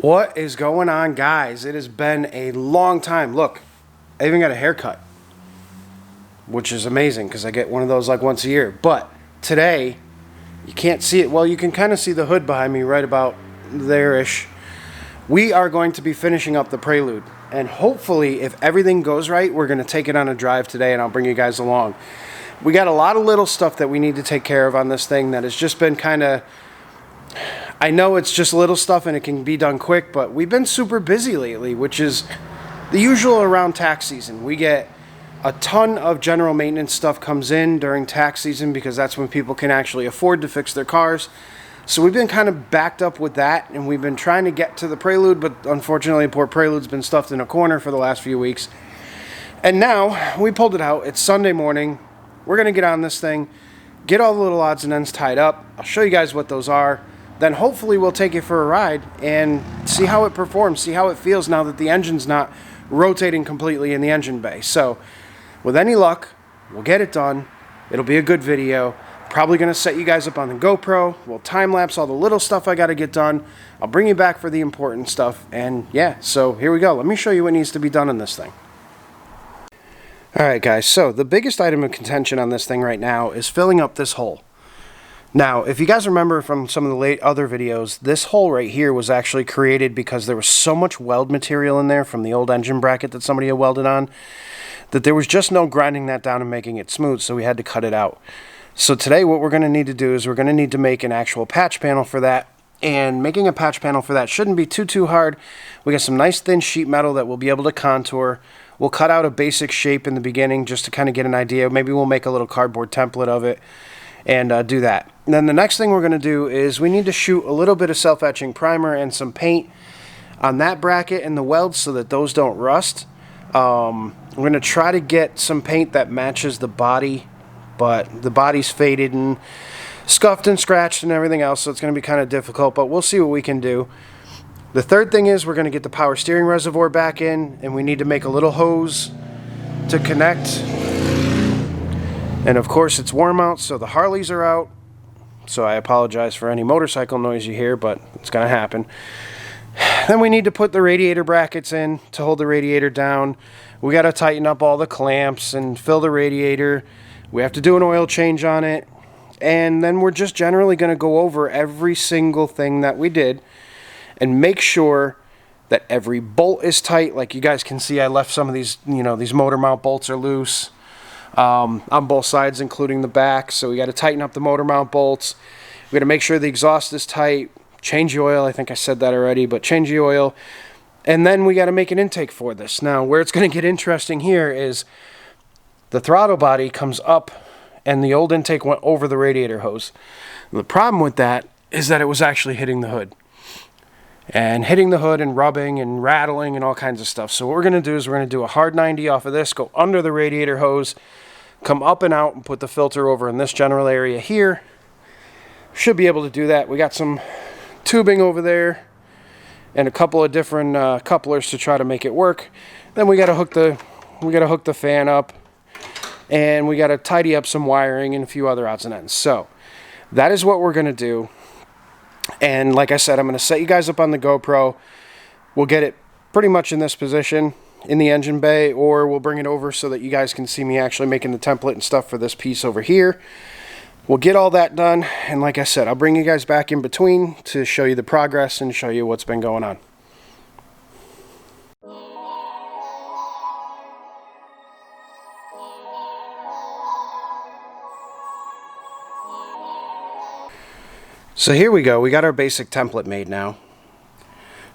What is going on, guys? It has been a long time. Look, I even got a haircut, which is amazing because I get one of those like once a year. But today, you can't see it. Well, you can kind of see the hood behind me right about there-ish. We are going to be finishing up the Prelude. And hopefully, if everything goes right, we're going to take it on a drive today, and I'll bring you guys along. We got a lot of little stuff that we need to take care of on this thing that has just been kind of... I know it's just little stuff and it can be done quick, but we've been super busy lately, which is the usual around tax season. We get a ton of general maintenance stuff comes in during tax season because that's when people can actually afford to fix their cars. So we've been kind of backed up with that, and we've been trying to get to the Prelude, but unfortunately poor Prelude's been stuffed in a corner for the last few weeks. And now we pulled it out. It's Sunday morning. We're going to get on this thing, get all the little odds and ends tied up. I'll show you guys what those are. Then hopefully we'll take it for a ride and see how it performs, see how it feels now that the engine's not rotating completely in the engine bay. So with any luck, we'll get it done. It'll be a good video. Probably going to set you guys up on the GoPro. We'll time-lapse all the little stuff I got to get done. I'll bring you back for the important stuff. And yeah, so here we go. Let me show you what needs to be done on this thing. Alright guys, so the biggest item of contention on this thing right now is filling up this hole. Now, if you guys remember from some of the other videos, this hole right here was actually created because there was so much weld material in there from the old engine bracket that somebody had welded on that there was just no grinding that down and making it smooth, so we had to cut it out. So today what we're going to need to do is we're going to need to make an actual patch panel for that, and making a patch panel for that shouldn't be too hard. We got some nice thin sheet metal that we'll be able to contour. We'll cut out a basic shape in the beginning just to kind of get an idea. Maybe we'll make a little cardboard template of it and do that. And then the next thing we're going to do is we need to shoot a little bit of self-etching primer and some paint on that bracket and the welds so that those don't rust. We're going to try to get some paint that matches the body, but the body's faded and scuffed and scratched and everything else, so it's going to be kind of difficult, but we'll see what we can do. The third thing is we're going to get the power steering reservoir back in, and we need to make a little hose to connect. And of course it's warm out, so the Harleys are out. So I apologize for any motorcycle noise you hear, but it's going to happen. Then we need to put the radiator brackets in to hold the radiator down. We got to tighten up all the clamps and fill the radiator. We have to do an oil change on it. And then we're just generally going to go over every single thing that we did and make sure that every bolt is tight. Like you guys can see, I left some of these, these motor mount bolts are loose. On both sides, including the back, so we got to tighten up the motor mount bolts. We got to make sure the exhaust is tight, change the oil. I think I said that already, but change the oil, and then we got to make an intake for this. Now, where it's going to get interesting here is the throttle body comes up, and the old intake went over the radiator hose. And the problem with that is that it was actually hitting the hood. And hitting the hood and rubbing and rattling and all kinds of stuff. So what we're going to do is we're going to do a hard 90 off of this, go under the radiator hose, come up and out and put the filter over in this general area here. Should be able to do that. We got some tubing over there and a couple of different couplers to try to make it work. Then we got to hook the fan up, and we got to tidy up some wiring and a few other odds and ends. So that is what we're going to do. And like I said, I'm going to set you guys up on the GoPro. We'll get it pretty much in this position in the engine bay, or we'll bring it over so that you guys can see me actually making the template and stuff for this piece over here. We'll get all that done, and like I said, I'll bring you guys back in between to show you the progress and show you what's been going on. So here we go, we got our basic template made now,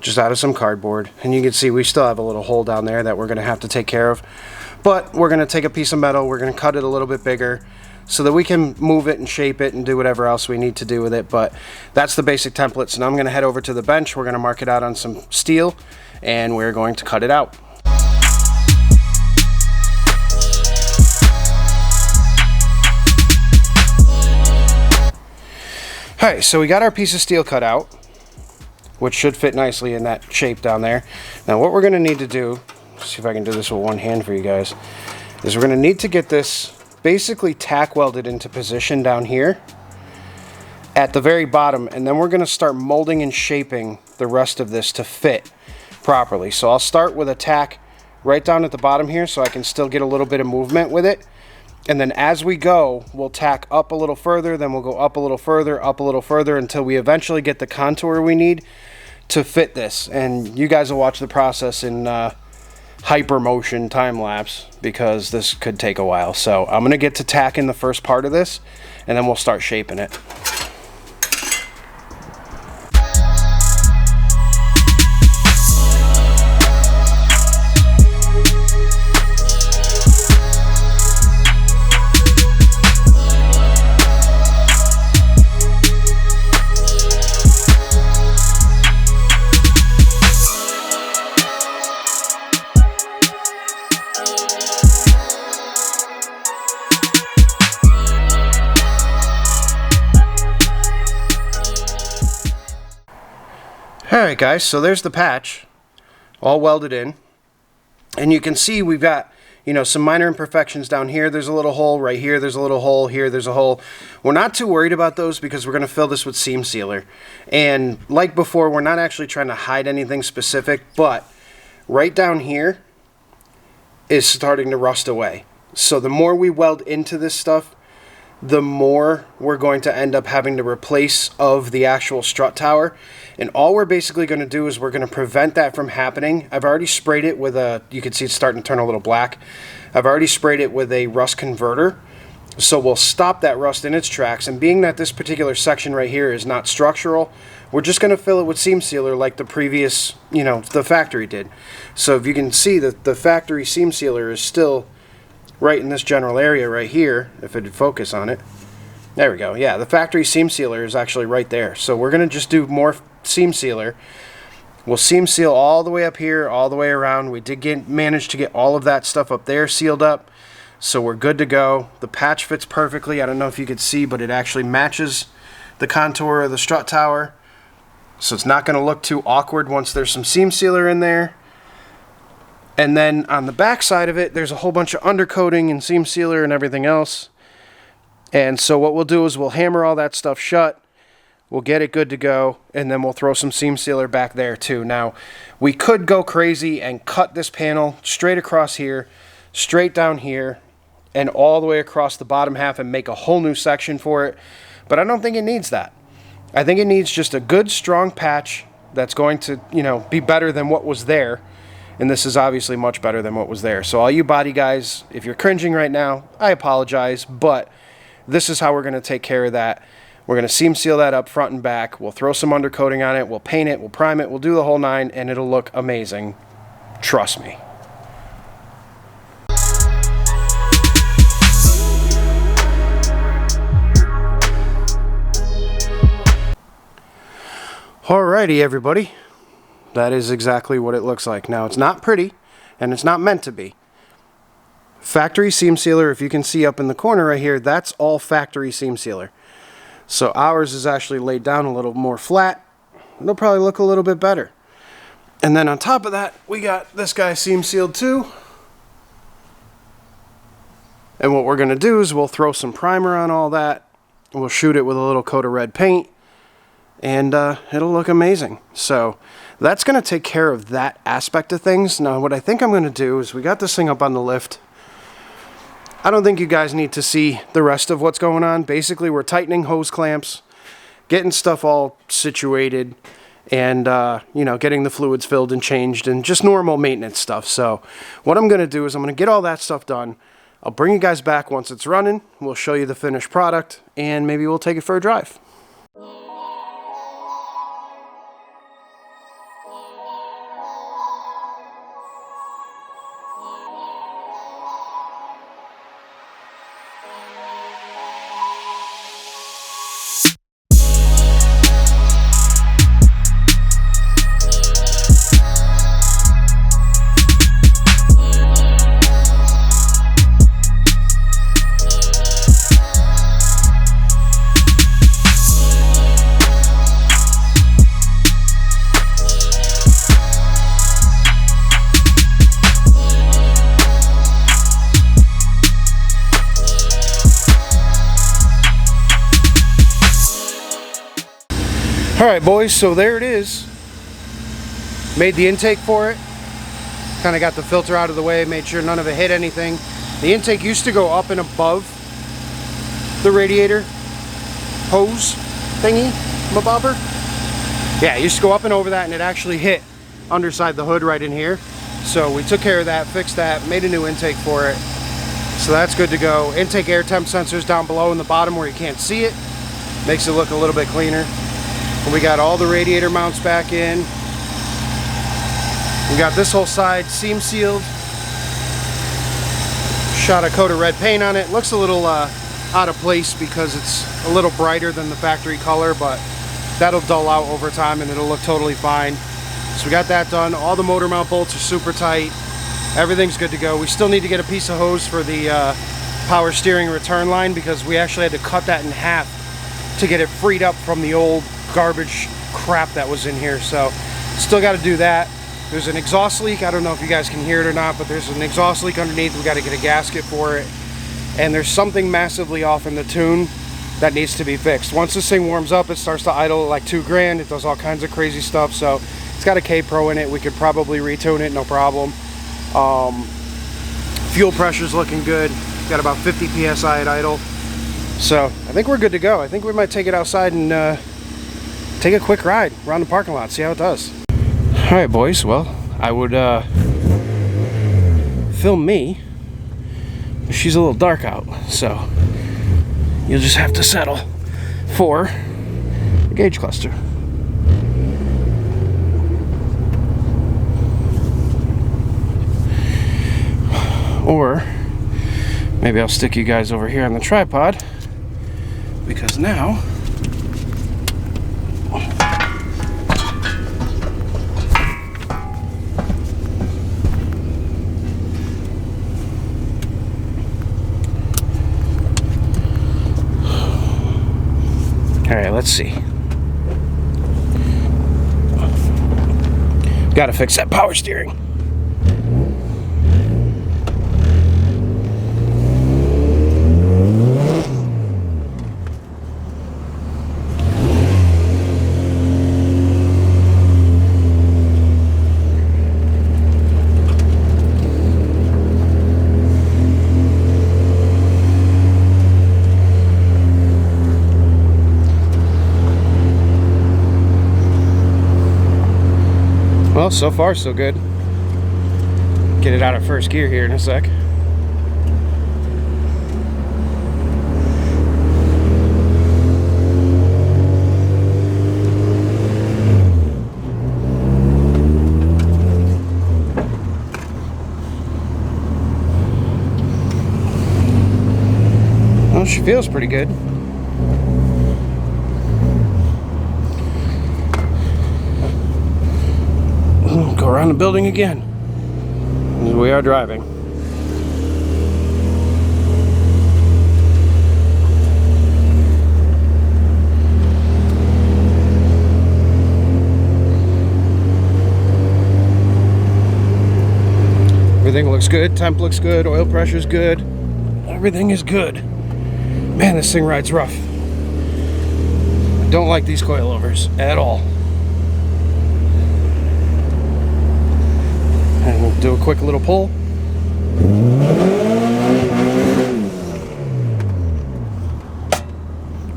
just out of some cardboard, and you can see we still have a little hole down there that we're going to have to take care of, but we're going to take a piece of metal, we're going to cut it a little bit bigger so that we can move it and shape it and do whatever else we need to do with it. But that's the basic template. So now I'm going to head over to the bench, we're going to mark it out on some steel, and we're going to cut it out. Alright, so we got our piece of steel cut out, which should fit nicely in that shape down there. Now what we're going to need to do, see if I can do this with one hand for you guys, is we're going to need to get this basically tack welded into position down here at the very bottom, and then we're going to start molding and shaping the rest of this to fit properly. So I'll start with a tack right down at the bottom here so I can still get a little bit of movement with it. And then as we go, we'll tack up a little further, then we'll go up a little further until we eventually get the contour we need to fit this. And you guys will watch the process in hyper motion time lapse, because this could take a while. So I'm gonna get to tacking the first part of this, and then we'll start shaping it. Alright guys, so there's the patch all welded in, and you can see we've got, you know, some minor imperfections down here. There's a little hole right here, there's a little hole here, there's a hole. We're not too worried about those because we're going to fill this with seam sealer, and like before, we're not actually trying to hide anything specific, but right down here is starting to rust away. So the more we weld into this stuff, the more we're going to end up having to replace of the actual strut tower. And all we're basically going to do is we're going to prevent that from happening. I've already sprayed it with a, you can see it's starting to turn a little black. I've already sprayed it with a rust converter. So we'll stop that rust in its tracks. And being that this particular section right here is not structural, we're just going to fill it with seam sealer like the previous, you know, the factory did. So if you can see that the factory seam sealer is still right in this general area right here, if it'd focus on it. There we go. Yeah, the factory seam sealer is actually right there. So we're going to just do more seam sealer. We'll seam seal all the way up here, all the way around. We did manage to get all of that stuff up there sealed up. So we're good to go. The patch fits perfectly. I don't know if you could see, but it actually matches the contour of the strut tower. So it's not going to look too awkward once there's some seam sealer in there. And then on the back side of it, there's a whole bunch of undercoating and seam sealer and everything else. And so what we'll do is we'll hammer all that stuff shut. We'll get it good to go, and then we'll throw some seam sealer back there too. Now, we could go crazy and cut this panel straight across here, straight down here, and all the way across the bottom half and make a whole new section for it. But I don't think it needs that. I think it needs just a good, strong patch that's going to, you know, be better than what was there. And this is obviously much better than what was there. So all you body guys, if you're cringing right now, I apologize, but this is how we're going to take care of that. We're going to seam seal that up front and back. We'll throw some undercoating on it. We'll paint it. We'll prime it. We'll do the whole nine, and it'll look amazing. Trust me. Alrighty, everybody. That is exactly what it looks like. Now, it's not pretty, and it's not meant to be. Factory seam sealer, if you can see up in the corner right here, that's all factory seam sealer. So ours is actually laid down a little more flat. It'll probably look a little bit better. And then on top of that, we got this guy seam sealed too. And what we're going to do is we'll throw some primer on all that. We'll shoot it with a little coat of red paint. And it'll look amazing. So that's going to take care of that aspect of things. Now what I think I'm going to do is we got this thing up on the lift. I don't think you guys need to see the rest of what's going on. Basically, we're tightening hose clamps, getting stuff all situated, and you know, getting the fluids filled and changed, and just normal maintenance stuff. So what I'm going to do is I'm going to get all that stuff done. I'll bring you guys back once it's running. We'll show you the finished product, and maybe we'll take it for a drive. Alright boys, so there it is. Made the intake for it. Kind of got the filter out of the way, made sure none of it hit anything. The intake used to go up and above the radiator hose thingy, bobber. Yeah, it used to go up and over that, and it actually hit underside the hood right in here. So we took care of that, fixed that, made a new intake for it. So that's good to go. Intake air temp sensors down below in the bottom where you can't see it. Makes it look a little bit cleaner. And we got all the radiator mounts back in. We got this whole side seam sealed. Shot a coat of red paint on it. Looks a little out of place because it's a little brighter than the factory color, but that'll dull out over time and it'll look totally fine. So we got that done. All the motor mount bolts are super tight. Everything's good to go. We still need to get a piece of hose for the power steering return line because we actually had to cut that in half to get it freed up from the old garbage crap that was in here. So still got to do that. There's an exhaust leak. I don't know if you guys can hear it or not, but there's an exhaust leak underneath. We got to get a gasket for it. And there's something massively off in the tune that needs to be fixed. Once this thing warms up, it starts to idle at like $2,000. It does all kinds of crazy stuff. So it's got a K-Pro in it. We could probably retune it, no problem. Fuel pressure's looking good. Got about 50 PSI at idle. So I think we're good to go. I think we might take it outside and take a quick ride around the parking lot, see how it does. All right, boys. Well, I would film me. She's a little dark out, so you'll just have to settle for the gauge cluster. Or maybe I'll stick you guys over here on the tripod, because now alright, let's see. Gotta fix that power steering. Well, so far so good. Get it out of first gear here in a sec. Well, she feels pretty good. Go around the building again. As we are driving. Everything looks good, temp looks good, oil pressure's good. Everything is good. Man, this thing rides rough. I don't like these coilovers at all. And we'll do a quick little pull.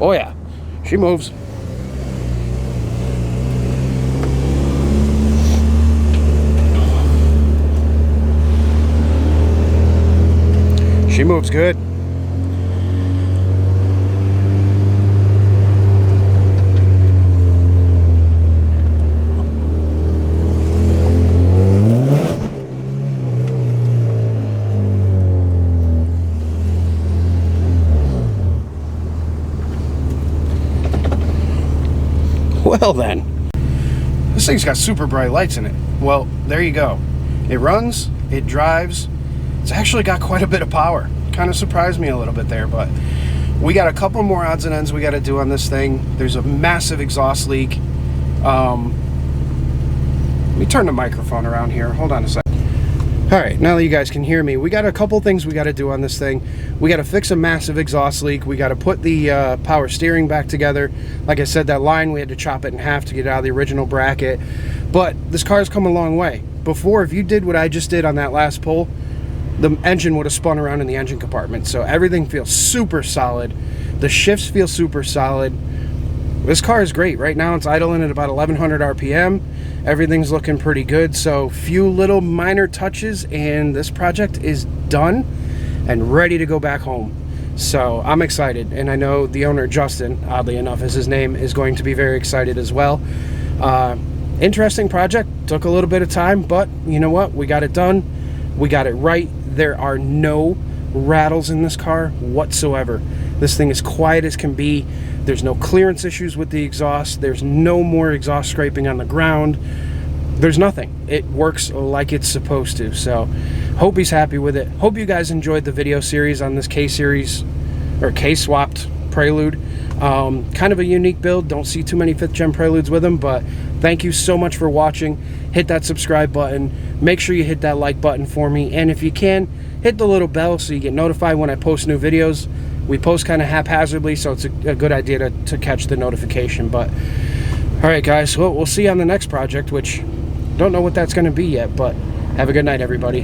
Oh yeah, she moves. She moves good. Well then, this thing's got super bright lights in it. Well, there you go. It runs, it drives. It's actually got quite a bit of power. Kind of surprised me a little bit there, but we got a couple more odds and ends we got to do on this thing. There's a massive exhaust leak. Let me turn the microphone around here. Hold on a second. All right, now that you guys can hear me, we got a couple things we got to do on this thing. We got to fix a massive exhaust leak. We got to put the power steering back together. Like I said, that line, we had to chop it in half to get it out of the original bracket. But this car's come a long way. Before, if you did what I just did on that last pull, the engine would have spun around in the engine compartment. So everything feels super solid. The shifts feel super solid. This car is great. Right now it's idling at about 1100 RPM. Everything's looking pretty good. So few little minor touches and this project is done and ready to go back home. So I'm excited, and I know the owner, Justin, oddly enough is his name, is going to be very excited as well. Interesting project. Took a little bit of time, but you know what? We got it done. We got it right. There are no rattles in this car whatsoever. This thing is quiet as can be. There's no clearance issues with the exhaust. There's no more exhaust scraping on the ground. There's nothing. It works like it's supposed to. So hope he's happy with it. Hope you guys enjoyed the video series on this K-Series or K-swapped Prelude. Kind of a unique build. Don't see too many 5th gen Preludes with them, but thank you so much for watching. Hit that subscribe button. Make sure you hit that like button for me, and if you can, hit the little bell so you get notified when I post new videos. We post kind of haphazardly, so it's a good idea to catch the notification. But all right, guys, well, we'll see you on the next project, which don't know what that's going to be yet, but have a good night, everybody.